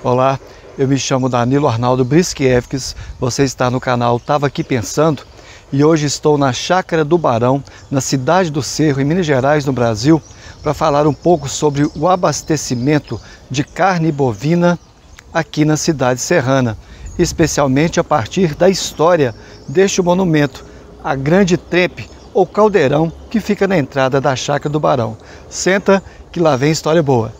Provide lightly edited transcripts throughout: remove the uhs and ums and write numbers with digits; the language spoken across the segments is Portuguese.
Olá, eu me chamo Danilo Arnaldo Briskiewicz, você está no canal Tava Aqui Pensando e hoje estou na Chácara do Barão, na cidade do Cerro, em Minas Gerais, no Brasil, para falar um pouco sobre o abastecimento de carne bovina aqui na cidade serrana, especialmente a partir da história deste monumento, a Grande Trepe ou Caldeirão que fica na entrada da Chácara do Barão. Senta que lá vem história boa.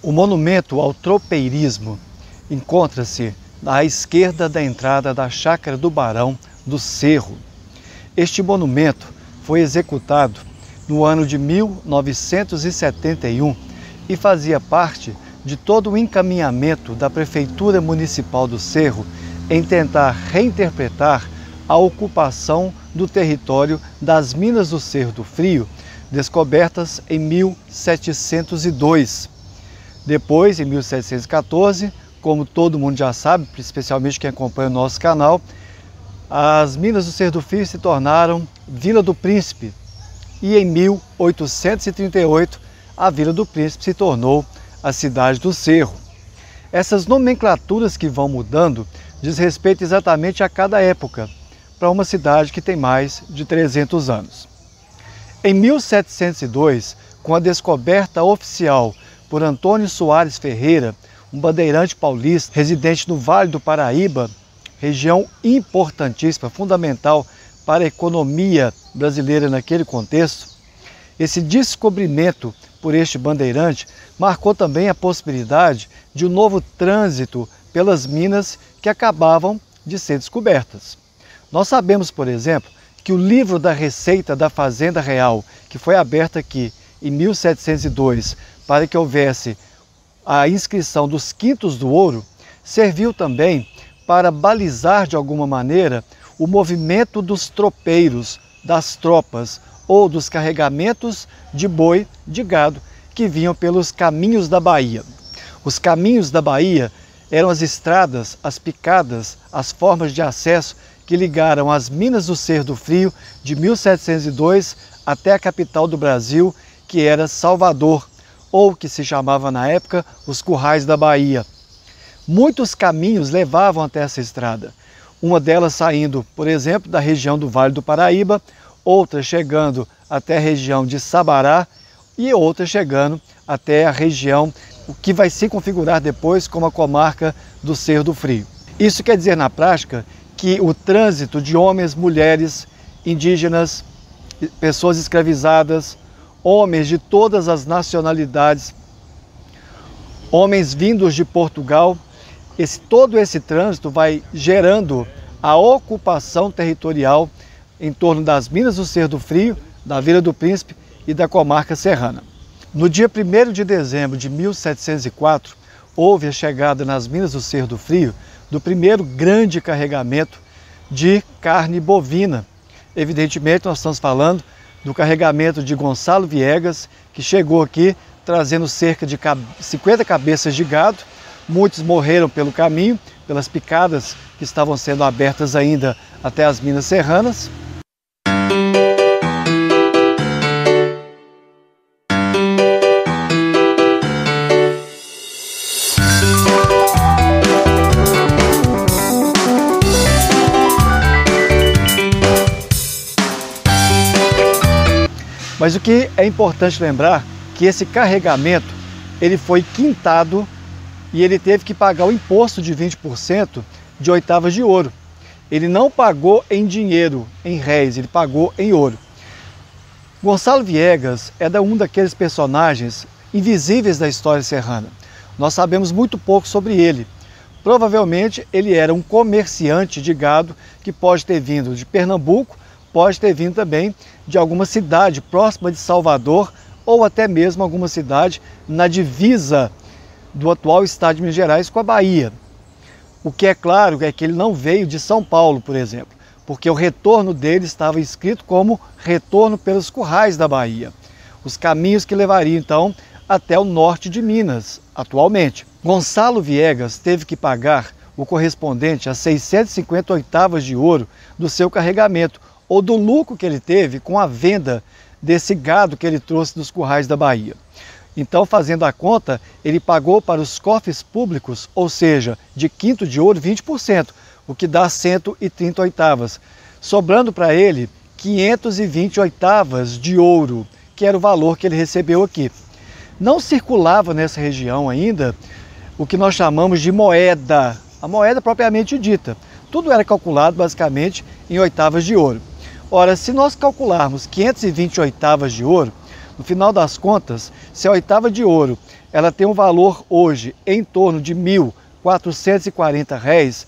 O monumento ao tropeirismo encontra-se à esquerda da entrada da Chácara do Barão do Cerro. Este monumento foi executado no ano de 1971 e fazia parte de todo o encaminhamento da Prefeitura Municipal do Cerro em tentar reinterpretar a ocupação do território das Minas do Cerro do Frio, descobertas em 1702. Depois, em 1714, como todo mundo já sabe, especialmente quem acompanha o nosso canal, as Minas do Cerro do Frio se tornaram Vila do Príncipe. E em 1838, a Vila do Príncipe se tornou a cidade do Cerro. Essas nomenclaturas que vão mudando diz respeito exatamente a cada época, para uma cidade que tem mais de 300 anos. Em 1702, com a descoberta oficial por Antônio Soares Ferreira, um bandeirante paulista residente no Vale do Paraíba, região importantíssima, fundamental para a economia brasileira naquele contexto, esse descobrimento por este bandeirante marcou também a possibilidade de um novo trânsito pelas minas que acabavam de ser descobertas. Nós sabemos, por exemplo, que o livro da Receita da Fazenda Real, que foi aberto aqui em 1702, para que houvesse a inscrição dos quintos do ouro, serviu também para balizar de alguma maneira o movimento dos tropeiros, das tropas ou dos carregamentos de boi, de gado, que vinham pelos caminhos da Bahia. Os caminhos da Bahia eram as estradas, as picadas, as formas de acesso que ligaram as Minas do Cerro do Frio de 1702 até a capital do Brasil, que era Salvador, ou que se chamava na época os Currais da Bahia. Muitos caminhos levavam até essa estrada, uma delas saindo, por exemplo, da região do Vale do Paraíba, outra chegando até a região de Sabará e outra chegando até a região, o que vai se configurar depois como a comarca do Cerro do Frio. Isso quer dizer, na prática, que o trânsito de homens, mulheres, indígenas, pessoas escravizadas, homens de todas as nacionalidades, homens vindos de Portugal, todo esse trânsito vai gerando a ocupação territorial em torno das Minas do Cerro do Frio, da Vila do Príncipe e da comarca serrana. No dia 1º de dezembro de 1704, houve a chegada nas Minas do Cerro do Frio do primeiro grande carregamento de carne bovina. Evidentemente, nós estamos falando do carregamento de Gonçalo Viegas, que chegou aqui trazendo cerca de 50 cabeças de gado. Muitos morreram pelo caminho, pelas picadas que estavam sendo abertas ainda até as Minas Serranas. Mas o que é importante lembrar que esse carregamento ele foi quintado e ele teve que pagar o imposto de 20% de oitavas de ouro. Ele não pagou em dinheiro, em réis, ele pagou em ouro. Gonçalo Viegas é um daqueles personagens invisíveis da história serrana. Nós sabemos muito pouco sobre ele. Provavelmente ele era um comerciante de gado que pode ter vindo de Pernambuco, pode ter vindo também de alguma cidade próxima de Salvador ou até mesmo alguma cidade na divisa do atual estado de Minas Gerais com a Bahia. O que é claro é que ele não veio de São Paulo, por exemplo, porque o retorno dele estava escrito como retorno pelos currais da Bahia. Os caminhos que levariam então até o norte de Minas, atualmente. Gonçalo Viegas teve que pagar o correspondente a 650 oitavas de ouro do seu carregamento, ou do lucro que ele teve com a venda desse gado que ele trouxe dos currais da Bahia. Então, fazendo a conta, ele pagou para os cofres públicos, ou seja, de quinto de ouro, 20%, o que dá 130 oitavas, sobrando para ele 520 oitavas de ouro, que era o valor que ele recebeu aqui. Não circulava nessa região ainda o que nós chamamos de moeda, a moeda propriamente dita. Tudo era calculado basicamente em oitavas de ouro. Ora, se nós calcularmos 520 oitavas de ouro, no final das contas, se a oitava de ouro ela tem um valor hoje em torno de R$ 1.440,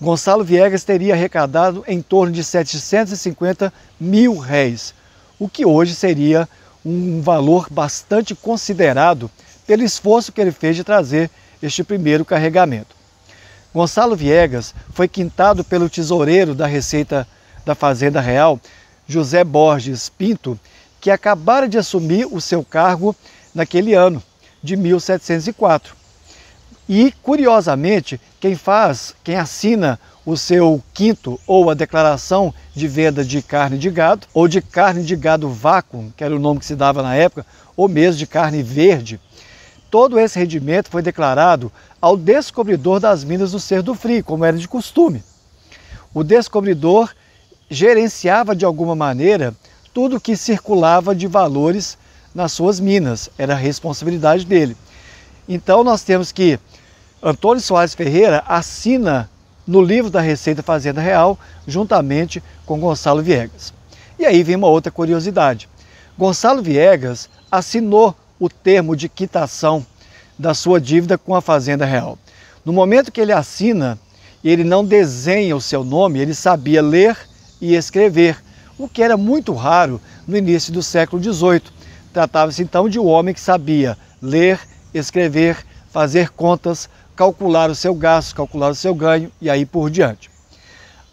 Gonçalo Viegas teria arrecadado em torno de R$ 750 mil, o que hoje seria um valor bastante considerado pelo esforço que ele fez de trazer este primeiro carregamento. Gonçalo Viegas foi quintado pelo tesoureiro da Receita da Fazenda Real, José Borges Pinto, que acabara de assumir o seu cargo naquele ano, de 1704. E, curiosamente, quem assina o seu quinto ou a declaração de venda de carne de gado, ou de carne de gado vácuo, que era o nome que se dava na época, ou mesmo de carne verde, todo esse rendimento foi declarado ao descobridor das minas do Cerro do Frio, como era de costume. O descobridor gerenciava de alguma maneira tudo que circulava de valores nas suas minas, era a responsabilidade dele. Então nós temos que Antônio Soares Ferreira assina no livro da Receita Fazenda Real, juntamente com Gonçalo Viegas. E aí vem uma outra curiosidade. Gonçalo Viegas assinou o termo de quitação da sua dívida com a Fazenda Real. No momento que ele assina, ele não desenha o seu nome, ele sabia ler e escrever, o que era muito raro no início do século XVIII. Tratava-se então de um homem que sabia ler, escrever, fazer contas, calcular o seu gasto, calcular o seu ganho e aí por diante.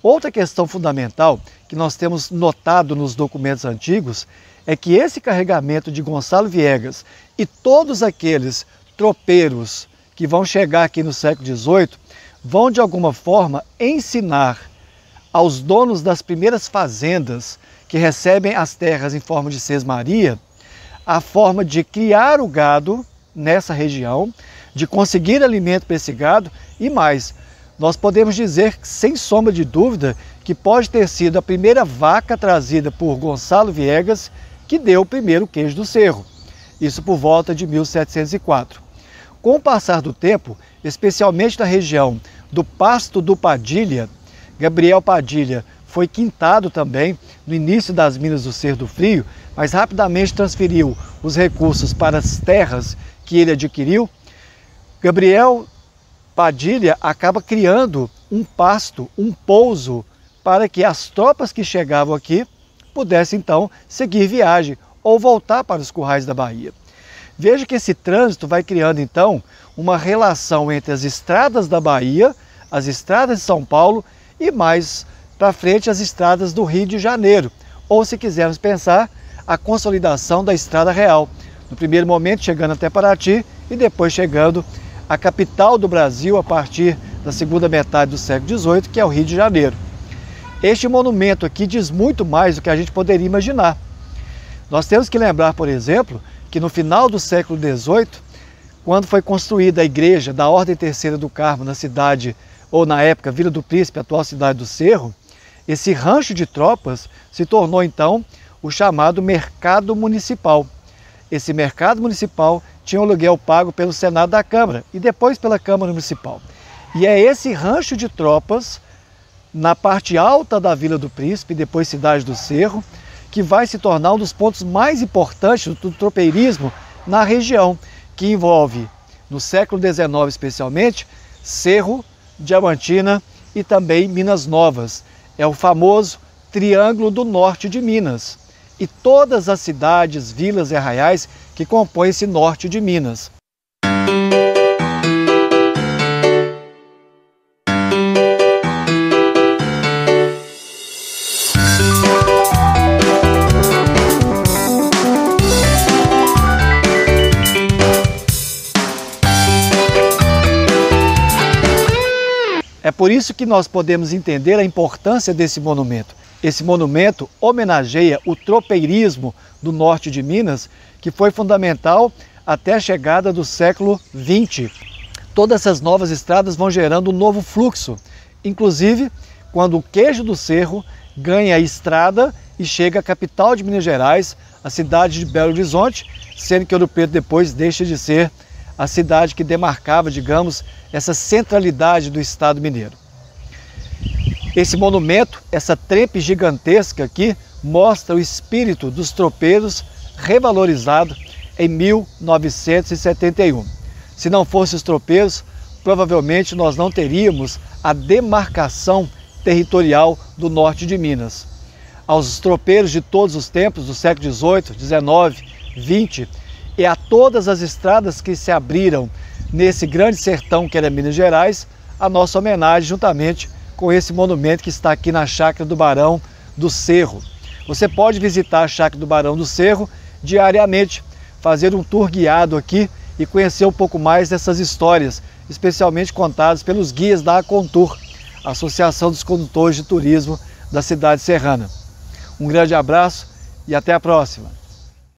Outra questão fundamental que nós temos notado nos documentos antigos é que esse carregamento de Gonçalo Viegas e todos aqueles tropeiros que vão chegar aqui no século XVIII vão de alguma forma ensinar aos donos das primeiras fazendas que recebem as terras em forma de sesmaria a forma de criar o gado nessa região, de conseguir alimento para esse gado e mais. Nós podemos dizer, sem sombra de dúvida, que pode ter sido a primeira vaca trazida por Gonçalo Viegas que deu o primeiro queijo do Cerro, isso por volta de 1704. Com o passar do tempo, especialmente na região do Pasto do Padilha, Gabriel Padilha foi quintado também no início das minas do Cerro do Frio, mas rapidamente transferiu os recursos para as terras que ele adquiriu. Gabriel Padilha acaba criando um pasto, um pouso, para que as tropas que chegavam aqui pudessem então seguir viagem ou voltar para os currais da Bahia. Veja que esse trânsito vai criando então uma relação entre as estradas da Bahia, as estradas de São Paulo e mais para frente as estradas do Rio de Janeiro, ou se quisermos pensar, a consolidação da Estrada Real. No primeiro momento chegando até Paraty e depois chegando à capital do Brasil a partir da segunda metade do século XVIII, que é o Rio de Janeiro. Este monumento aqui diz muito mais do que a gente poderia imaginar. Nós temos que lembrar, por exemplo, que no final do século XVIII, quando foi construída a igreja da Ordem Terceira do Carmo na cidade, ou na época Vila do Príncipe, atual cidade do Cerro, esse rancho de tropas se tornou então o chamado mercado municipal. Esse mercado municipal tinha um aluguel pago pelo Senado da Câmara e depois pela Câmara Municipal. E é esse rancho de tropas, na parte alta da Vila do Príncipe, depois cidade do Cerro, que vai se tornar um dos pontos mais importantes do tropeirismo na região, que envolve, no século XIX especialmente, Cerro, Diamantina e também Minas Novas. É o famoso Triângulo do Norte de Minas e todas as cidades, vilas e arraiais que compõem esse norte de Minas. É por isso que nós podemos entender a importância desse monumento. Esse monumento homenageia o tropeirismo do norte de Minas, que foi fundamental até a chegada do século XX. Todas essas novas estradas vão gerando um novo fluxo, inclusive quando o queijo do Cerro ganha a estrada e chega à capital de Minas Gerais, a cidade de Belo Horizonte, sendo que Ouro Preto depois deixa de ser a cidade que demarcava, digamos, essa centralidade do estado mineiro. Esse monumento, essa trempe gigantesca aqui, mostra o espírito dos tropeiros revalorizado em 1971. Se não fossem os tropeiros, provavelmente nós não teríamos a demarcação territorial do norte de Minas. Aos tropeiros de todos os tempos, do século XVIII, XIX, XX, e a todas as estradas que se abriram nesse grande sertão que era Minas Gerais, a nossa homenagem juntamente com esse monumento que está aqui na Chácara do Barão do Cerro. Você pode visitar a Chácara do Barão do Cerro diariamente, fazer um tour guiado aqui e conhecer um pouco mais dessas histórias, especialmente contadas pelos guias da Acontur, Associação dos Condutores de Turismo da cidade serrana. Um grande abraço e até a próxima!